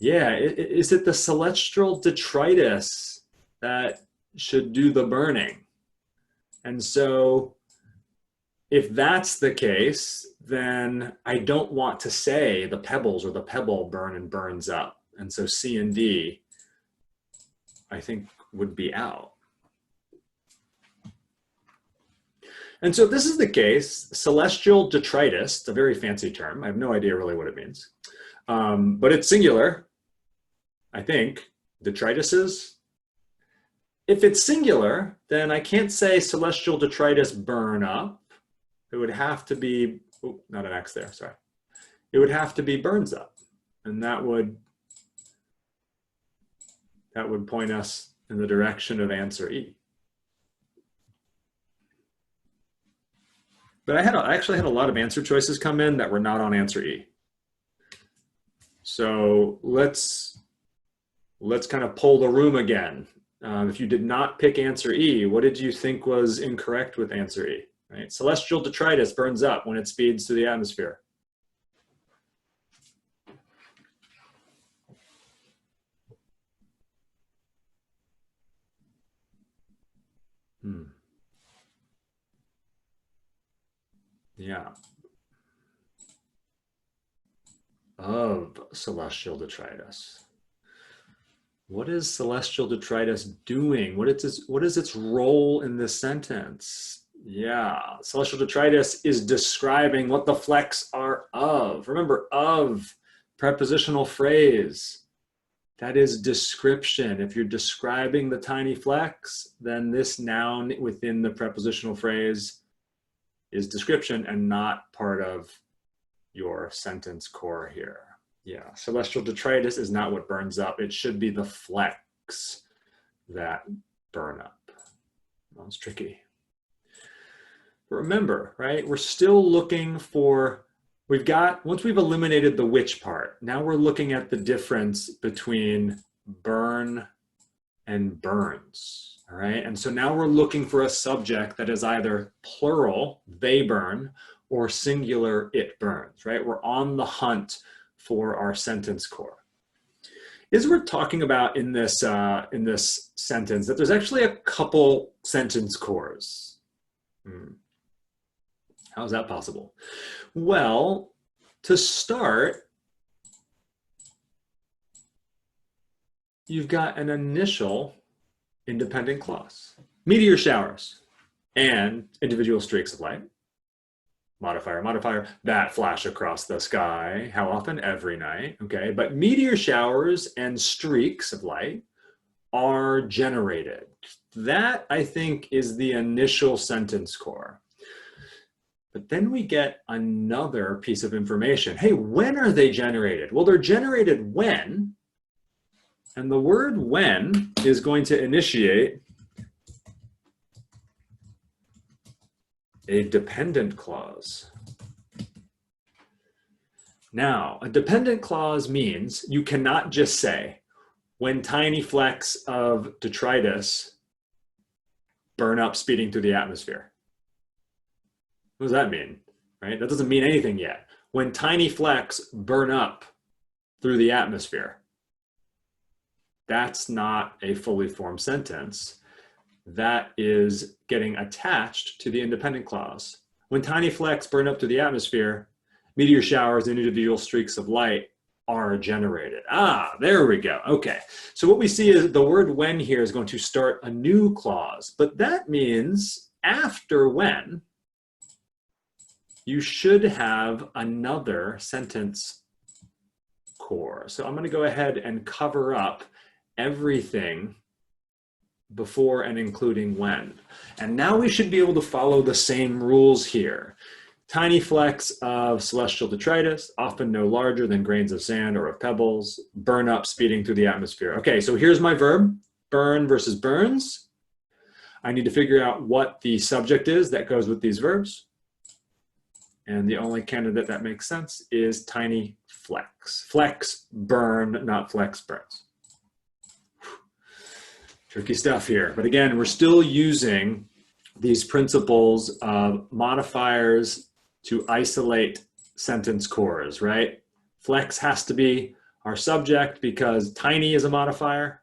Yeah, is it the celestial detritus that should do the burning? And so if that's the case, then I don't want to say the pebbles or the pebble burn and burns up. And so C and D, I think, would be out. And so if this is the case, celestial detritus, it's a very fancy term. I have no idea really what it means, but it's singular. I think, detrituses. If it's singular, then I can't say celestial detritus burn up. It would have to be, oh, not an X there, sorry. It would have to be burns up. And that would point us in the direction of answer E. But I actually had a lot of answer choices come in that were not on answer E. So let's kind of poll the room again. If you did not pick answer E, what did you think was incorrect with answer E? Right? Celestial detritus burns up when it speeds through the atmosphere. Yeah. Of celestial detritus. What is celestial detritus doing? What is its role in this sentence? Yeah, celestial detritus is describing what the flecks are of. Remember, of, prepositional phrase. That is description. If you're describing the tiny flecks, then this noun within the prepositional phrase is description and not part of your sentence core here. Yeah, celestial detritus is not what burns up. It should be the flecks that burn up. Well, it's tricky. But remember, right, we're still looking for, once we've eliminated the which part, now we're looking at the difference between burn and burns. All right, and so now we're looking for a subject that is either plural, they burn, or singular, it burns, right? We're on the hunt for our sentence core. Is we're talking about in this sentence that there's actually a couple sentence cores. How is that possible? Well, to start, you've got an initial independent clause. Meteor showers and individual streaks of light. Modifier, that flash across the sky. How often? Every night, okay? But meteor showers and streaks of light are generated. That, I think, is the initial sentence core. But then we get another piece of information. Hey, when are they generated? Well, they're generated when, and the word when is going to initiate a dependent clause. Now, a dependent clause means you cannot just say, when tiny flecks of detritus burn up speeding through the atmosphere. What does that mean, right? That doesn't mean anything yet. When tiny flecks burn up through the atmosphere, that's not a fully formed sentence. That is getting attached to the independent clause. When tiny flecks burn up to the atmosphere, meteor showers and individual streaks of light are generated. Ah, there we go. Okay. So what we see is the word when here is going to start a new clause, but that means after when, you should have another sentence core. So I'm going to go ahead and cover up everything before and including when. And now we should be able to follow the same rules here. Tiny flecks of celestial detritus, often no larger than grains of sand or of pebbles, burn up speeding through the atmosphere. Okay, so here's my verb, burn versus burns. I need to figure out what the subject is that goes with these verbs. And the only candidate that makes sense is tiny flecks. Flecks burn, not flecks burns. Tricky stuff here. But again, we're still using these principles of modifiers to isolate sentence cores, right? Flex has to be our subject because tiny is a modifier.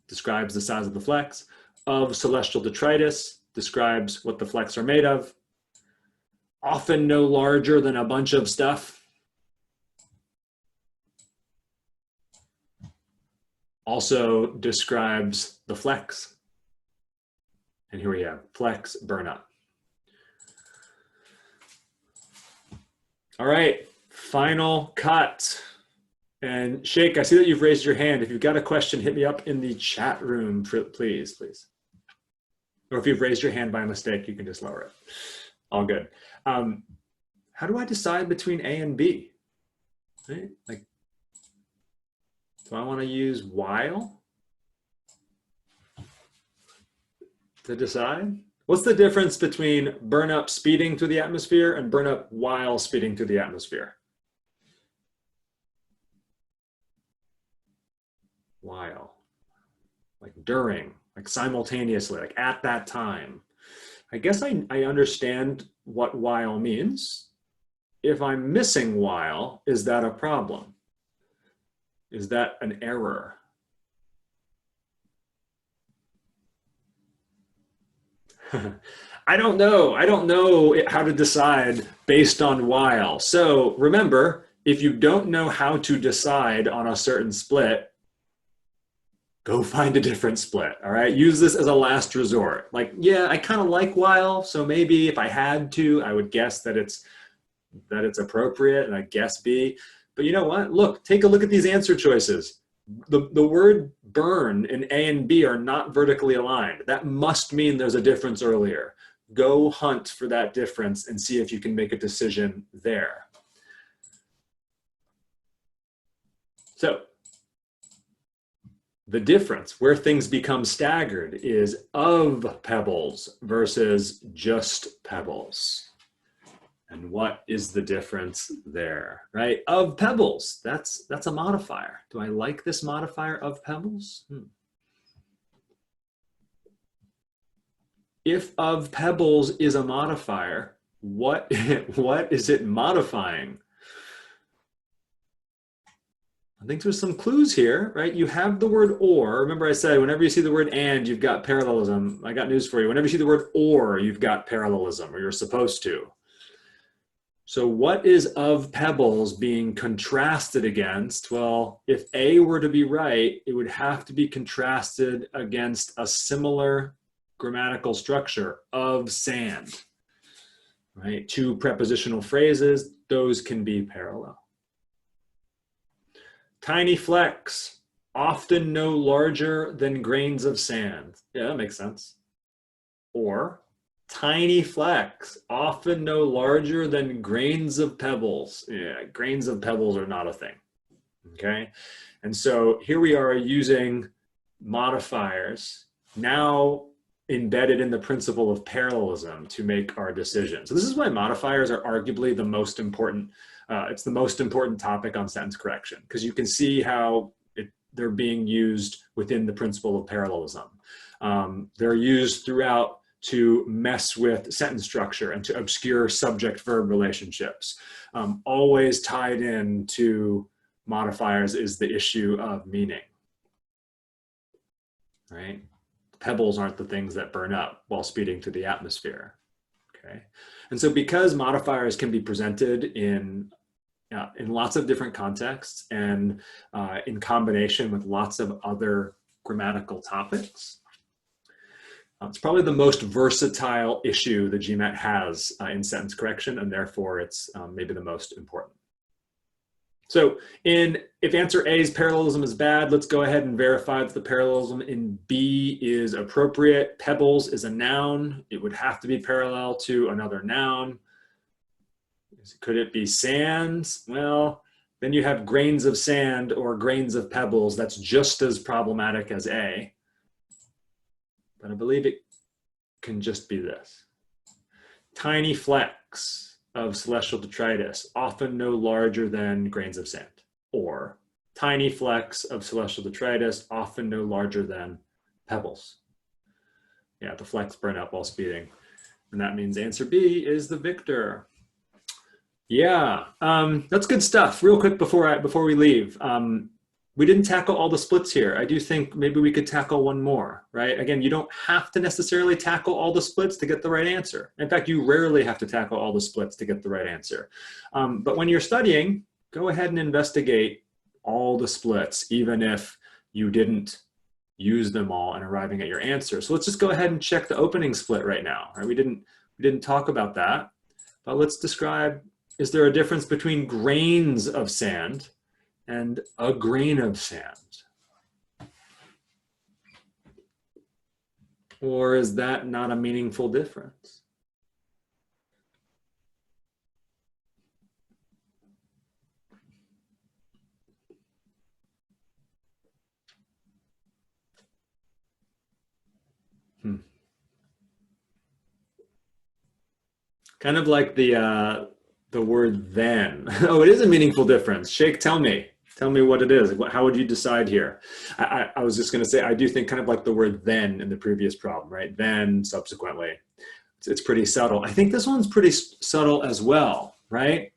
Describes the size of the flecks. Of celestial detritus describes what the flecks are made of. Often no larger than a bunch of stuff. Also describes the flecks. And here we have flecks burn up. All right, final cut. And Sheikh, I see that you've raised your hand. If you've got a question, hit me up in the chat room, please, please. Or if you've raised your hand by mistake, you can just lower it. All good. How do I decide between A and B? Right? Like, do I want to use while to decide? What's the difference between burn up speeding through the atmosphere and burn up while speeding through the atmosphere? While, like during, like simultaneously, like at that time. I guess I understand what while means. If I'm missing while, is that a problem? Is that an error? I don't know. I don't know how to decide based on while. So remember, if you don't know how to decide on a certain split, go find a different split, all right? Use this as a last resort. Like, yeah, I kind of like while, so maybe if I had to, I would guess that it's appropriate, and I guess B. But you know what? Look, take a look at these answer choices. The word burn in A and B are not vertically aligned. That must mean there's a difference earlier. Go hunt for that difference and see if you can make a decision there. So the difference where things become staggered is of pebbles versus just pebbles. And what is the difference there, right? Of pebbles, that's a modifier. Do I like this modifier of pebbles? If of pebbles is a modifier, what is it modifying? I think there's some clues here, right? You have the word or. Remember I said, whenever you see the word and, you've got parallelism. I got news for you. Whenever you see the word or, you've got parallelism, or you're supposed to. So what is of pebbles being contrasted against? Well, if A were to be right, it would have to be contrasted against a similar grammatical structure of sand, right? Two prepositional phrases, those can be parallel. Tiny flecks, often no larger than grains of sand. Yeah, that makes sense. Or tiny flecks, often no larger than grains of pebbles. Yeah, grains of pebbles are not a thing, okay? And so here we are using modifiers now embedded in the principle of parallelism to make our decision. So this is why modifiers are arguably the most important, it's the most important topic on sentence correction, because you can see how they're being used within the principle of parallelism. They're used throughout to mess with sentence structure and to obscure subject-verb relationships. Always tied in to modifiers is the issue of meaning, right? Pebbles aren't the things that burn up while speeding through the atmosphere, okay? And so because modifiers can be presented in lots of different contexts and in combination with lots of other grammatical topics, it's probably the most versatile issue the Gmat has in sentence correction, and therefore it's maybe the most important. So if answer A's parallelism is bad, let's go ahead and verify that the parallelism in B is appropriate. Pebbles is a noun. It would have to be parallel to another noun. Could it be sand? Well, then you have grains of sand or grains of pebbles. That's just as problematic as A. But I believe it can just be this. Tiny flecks of celestial detritus, often no larger than grains of sand. Or tiny flecks of celestial detritus, often no larger than pebbles. Yeah, the flecks burn up while speeding. And that means answer B is the victor. Yeah, that's good stuff. Real quick before we leave. We didn't tackle all the splits here. I do think maybe we could tackle one more, right? Again, you don't have to necessarily tackle all the splits to get the right answer. In fact, you rarely have to tackle all the splits to get the right answer. But when you're studying, go ahead and investigate all the splits, even if you didn't use them all in arriving at your answer. So let's just go ahead and check the opening split right now. Right? We didn't talk about that, but let's describe, is there a difference between grains of sand and a grain of sand? Or is that not a meaningful difference? Kind of like the word then. Oh, it is a meaningful difference. Shake, tell me what it is. How would you decide here? I was just going to say, I do think kind of like the word then in the previous problem, right? Then, subsequently. It's pretty subtle. I think this one's pretty subtle as well, right?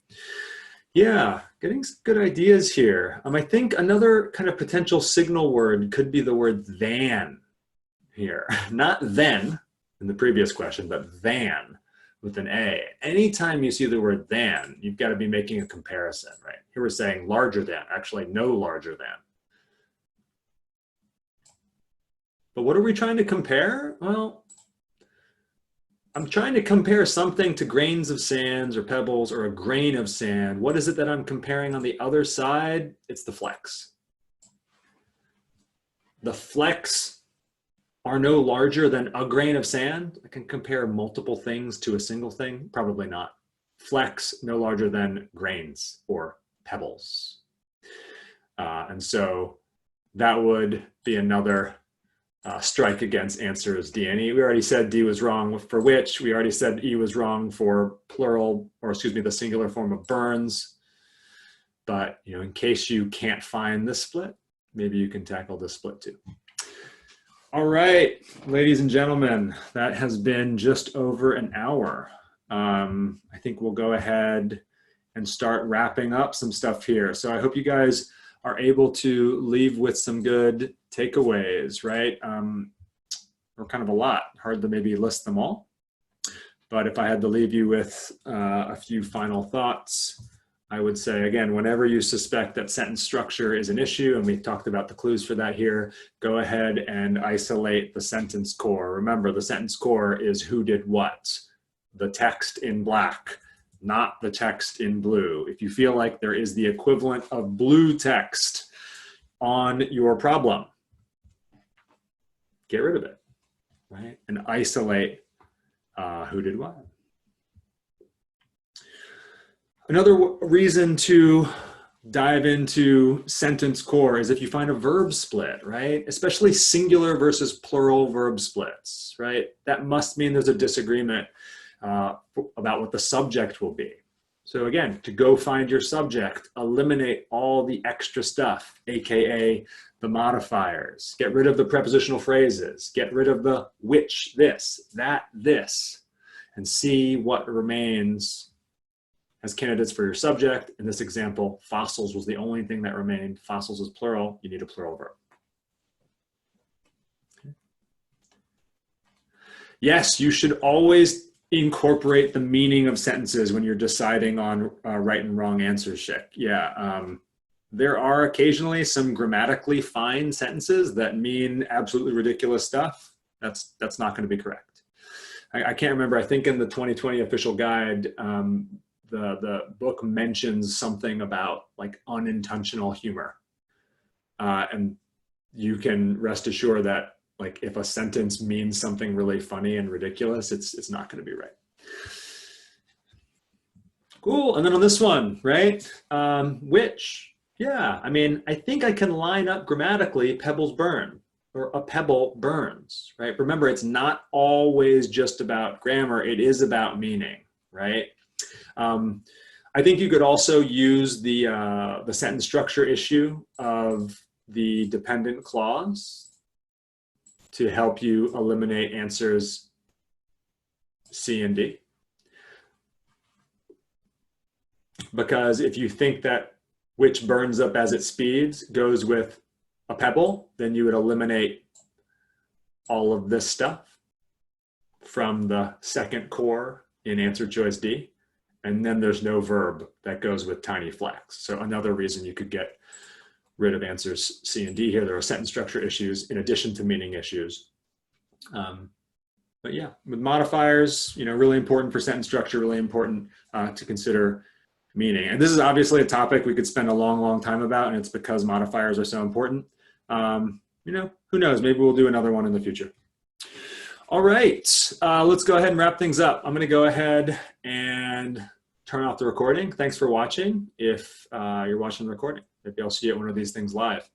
Yeah, getting some good ideas here. I think another kind of potential signal word could be the word than here. Not then in the previous question, but than with an A. Anytime you see the word than, you've got to be making a comparison, right? Here we're saying larger than, actually no larger than. But what are we trying to compare? Well, I'm trying to compare something to grains of sand or pebbles or a grain of sand. What is it that I'm comparing on the other side? It's the flecks. The flecks are no larger than a grain of sand. I can compare multiple things to a single thing. Probably not. Flecks no larger than grains or pebbles. And so that would be another strike against answers D and E. We already said D was wrong for which. We already said E was wrong for plural, or excuse me, the singular form of burns. But in case you can't find this split, maybe you can tackle this split too. All right, ladies and gentlemen, that has been just over an hour. I think we'll go ahead and start wrapping up some stuff here. So I hope you guys are able to leave with some good takeaways, right? Or kind of a lot, hard to maybe list them all. But if I had to leave you with a few final thoughts, I would say, again, whenever you suspect that sentence structure is an issue, and we talked about the clues for that here, go ahead and isolate the sentence core. Remember, the sentence core is who did what, the text in black, not the text in blue. If you feel like there is the equivalent of blue text on your problem, get rid of it, right? And isolate who did what. Another reason to dive into sentence core is if you find a verb split, right? Especially singular versus plural verb splits, right? That must mean there's a disagreement about what the subject will be. So again, to go find your subject, eliminate all the extra stuff, AKA the modifiers. Get rid of the prepositional phrases. Get rid of the which, this, that, this, and see what remains as candidates for your subject. In this example, fossils was the only thing that remained. Fossils is plural. You need a plural verb. Okay. Yes, you should always incorporate the meaning of sentences when you're deciding on right and wrong answers, Shik. Yeah, there are occasionally some grammatically fine sentences that mean absolutely ridiculous stuff. That's not going to be correct. I can't remember. I think in the 2020 official guide, the book mentions something about like unintentional humor. And you can rest assured that like if a sentence means something really funny and ridiculous, it's not going to be right. Cool. And then on this one, right? Which, yeah, I mean, I think I can line up grammatically pebbles burn or a pebble burns, right? Remember, it's not always just about grammar. It is about meaning, right? I think you could also use the sentence structure issue of the dependent clause to help you eliminate answers C and D. Because if you think that which burns up as it speeds goes with a pebble, then you would eliminate all of this stuff from the second core in answer choice D. And then there's no verb that goes with tiny flecks. So another reason you could get rid of answers C and D here. There are sentence structure issues in addition to meaning issues. But yeah, with modifiers, really important for sentence structure, really important to consider meaning. And this is obviously a topic we could spend a long, long time about, and it's because modifiers are so important. You know, who knows, maybe we'll do another one in the future. All right, let's go ahead and wrap things up. I'm gonna go ahead and turn off the recording. Thanks for watching. If you're watching the recording, maybe I'll see you at one of these things live.